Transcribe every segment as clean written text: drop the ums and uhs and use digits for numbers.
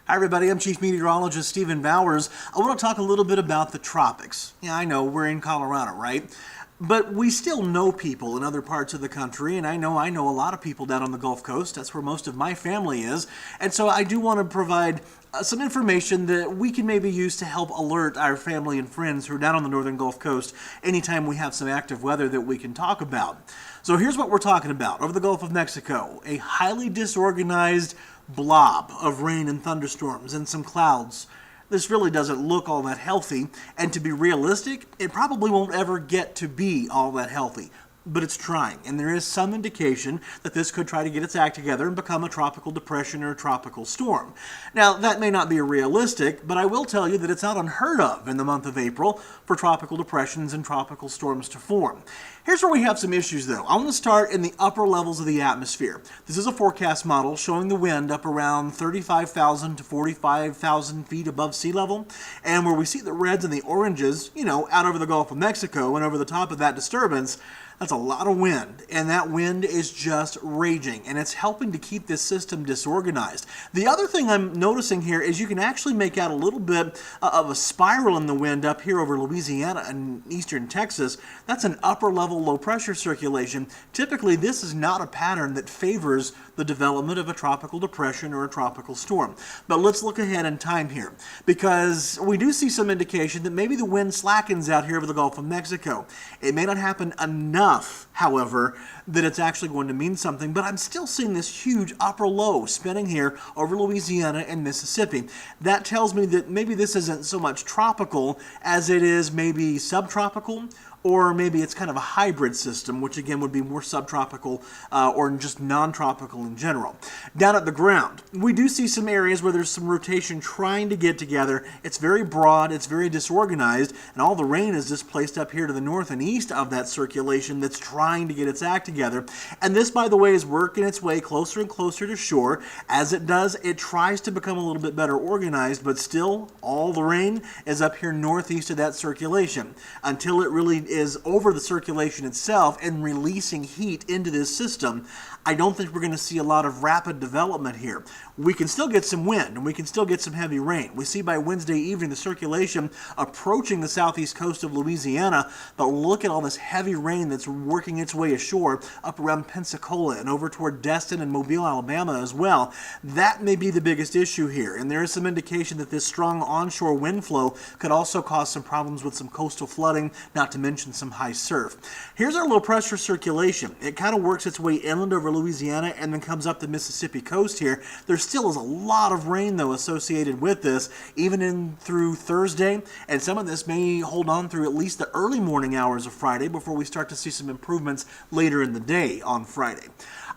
Hi everybody, I'm Chief Meteorologist Stephen Bowers. I want to talk a little bit about the tropics. Yeah, I know, we're in Colorado, right? But we still know people in other parts of the country, and I know a lot of people down on the Gulf Coast. That's where most of my family is. And so I do want to provide some information that we can maybe use to help alert our family and friends who are down on the northern Gulf Coast anytime we have some active weather that we can talk about. So here's what we're talking about. Over the Gulf of Mexico, a highly disorganized blob of rain and thunderstorms and some clouds. This really doesn't look all that healthy, and to be realistic, it probably won't ever get to be all that healthy. But it's trying, and there is some indication that this could try to get its act together and become a tropical depression or a tropical storm. Now, that may not be realistic, but I will tell you that it's not unheard of in the month of April for tropical depressions and tropical storms to form. Here's where we have some issues, though. I want to start in the upper levels of the atmosphere. This is a forecast model showing the wind up around 35,000 to 45,000 feet above sea level, and where we see the reds and the oranges, out over the Gulf of Mexico and over the top of that disturbance. That's a lot of wind, and that wind is just raging, and it's helping to keep this system disorganized. The other thing I'm noticing here is you can actually make out a little bit of a spiral in the wind up here over Louisiana and eastern Texas. That's an upper level low pressure circulation. Typically, this is not a pattern that favors the development of a tropical depression or a tropical storm. But let's look ahead in time here, because we do see some indication that maybe the wind slackens out here over the Gulf of Mexico. It may not happen enough, however, that it's actually going to mean something, but I'm still seeing this huge upper low spinning here over Louisiana and Mississippi. That tells me that maybe this isn't so much tropical as it is maybe subtropical, or maybe it's kind of a hybrid system, which again would be more subtropical or just non-tropical in general. Down at the ground, we do see some areas where there's some rotation trying to get together. It's very broad, it's very disorganized, and all the rain is displaced up here to the north and east of that circulation that's trying to get its act together. And this, by the way, is working its way closer and closer to shore. As it does, it tries to become a little bit better organized, but still, all the rain is up here northeast of that circulation until it really is over the circulation itself and releasing heat into this system. I don't think we're going to see a lot of rapid development here. We can still get some wind and we can still get some heavy rain. We see by Wednesday evening the circulation approaching the southeast coast of Louisiana, but look at all this heavy rain that's working its way ashore up around Pensacola and over toward Destin and Mobile, Alabama as well. That may be the biggest issue here, and there is some indication that this strong onshore wind flow could also cause some problems with some coastal flooding, not to mention some high surf. Here's our low pressure circulation. It kind of works its way inland over Louisiana and then comes up the Mississippi coast here. There still is a lot of rain, though, associated with this, even in through Thursday, and some of this may hold on through at least the early morning hours of Friday before we start to see some improvements later in the day on Friday.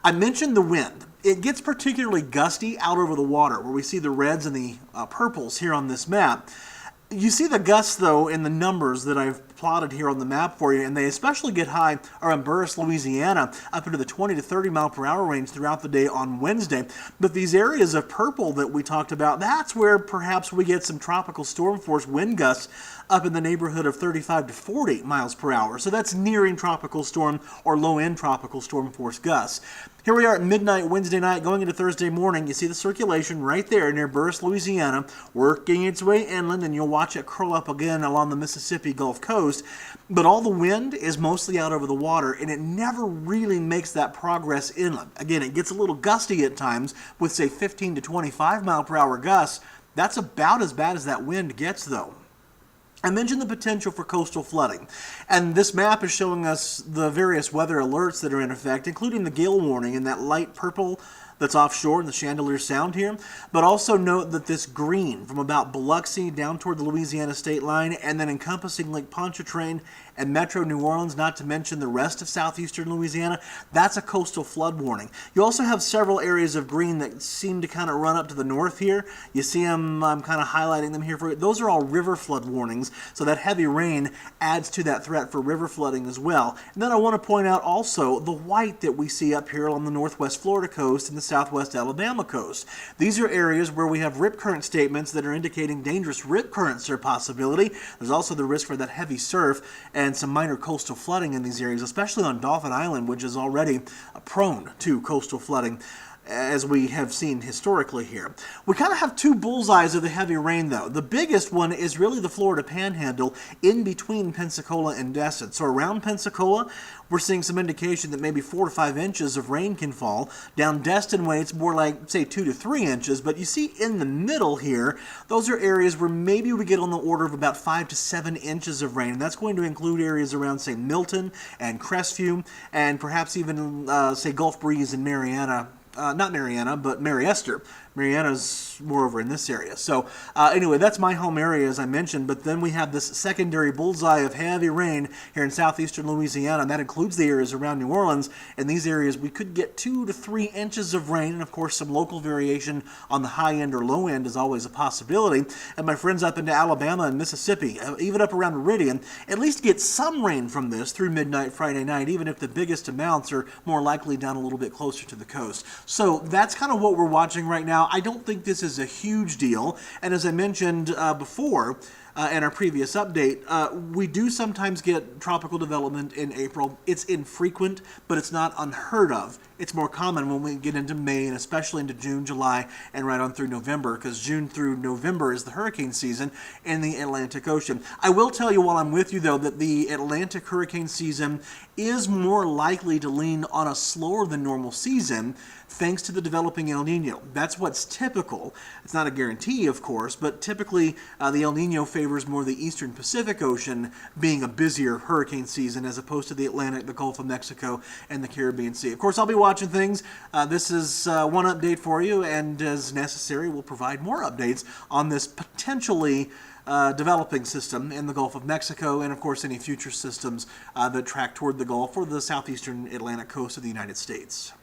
I mentioned the wind. It gets particularly gusty out over the water, where we see the reds and the purples here on this map. You see the gusts, though, in the numbers that I've plotted here on the map for you, and they especially get high around Burris, Louisiana, up into the 20 to 30 mile per hour range throughout the day on Wednesday. But these areas of purple that we talked about, that's where perhaps we get some tropical storm force wind gusts up in the neighborhood of 35 to 40 miles per hour. So that's nearing tropical storm or low-end tropical storm force gusts. Here we are at midnight Wednesday night going into Thursday morning. You see the circulation right there near Burris, Louisiana, working its way inland, and you'll watch it curl up again along the Mississippi Gulf Coast. But all the wind is mostly out over the water, and it never really makes that progress inland. Again, it gets a little gusty at times with, say, 15 to 25 mile per hour gusts. That's about as bad as that wind gets, though. I mentioned the potential for coastal flooding, and this map is showing us the various weather alerts that are in effect, including the gale warning in that light purple that's offshore in the Chandelier Sound here. But also note that this green from about Biloxi down toward the Louisiana state line and then encompassing Lake Pontchartrain and Metro New Orleans, not to mention the rest of southeastern Louisiana, that's a coastal flood warning. You also have several areas of green that seem to kind of run up to the north here. You see them, I'm kind of highlighting them here for you. Those are all river flood warnings, so that heavy rain adds to that threat for river flooding as well. And then I want to point out also the white that we see up here on the northwest Florida coast and the southwest Alabama coast. These are areas where we have rip current statements that are indicating dangerous rip currents are a possibility. There's also the risk for that heavy surf and some minor coastal flooding in these areas, especially on Dauphin Island, which is already prone to coastal flooding. as we have seen historically here. We kind of have two bullseyes of the heavy rain, though. The biggest one is really the Florida Panhandle in between Pensacola and Destin. So around Pensacola, we're seeing some indication that maybe 4 to 5 inches of rain can fall. Down Destin way, it's more like, say, 2 to 3 inches. But you see in the middle here, those are areas where maybe we get on the order of about 5 to 7 inches of rain. And that's going to include areas around, say, Milton and Crestview, and perhaps even, say, Gulf Breeze and Mariana. Not Mariana, but Mary Esther. Mariana's more over in this area. So anyway, that's my home area, as I mentioned, but then we have this secondary bullseye of heavy rain here in southeastern Louisiana, and that includes the areas around New Orleans. In these areas, we could get 2 to 3 inches of rain, and of course, some local variation on the high end or low end is always a possibility. And my friends up into Alabama and Mississippi, even up around Meridian, at least get some rain from this through midnight Friday night, even if the biggest amounts are more likely down a little bit closer to the coast. So that's kind of what we're watching right now. I don't think this is a huge deal, and as I mentioned before in our previous update, we do sometimes get tropical development in April. It's infrequent, but it's not unheard of. It's more common when we get into May and especially into June, July, and right on through November, because June through November is the hurricane season in the Atlantic Ocean. I will tell you while I'm with you, though, that the Atlantic hurricane season is more likely to lean on a slower than normal season thanks to the developing El Nino. That's what's typical. It's not a guarantee, of course, but typically the El Nino favors more the eastern Pacific Ocean being a busier hurricane season as opposed to the Atlantic, the Gulf of Mexico, and the Caribbean Sea. Of course, I'll be watching things. This is one update for you, and as necessary, we'll provide more updates on this potentially developing system in the Gulf of Mexico, and of course any future systems that track toward the Gulf or the southeastern Atlantic coast of the United States.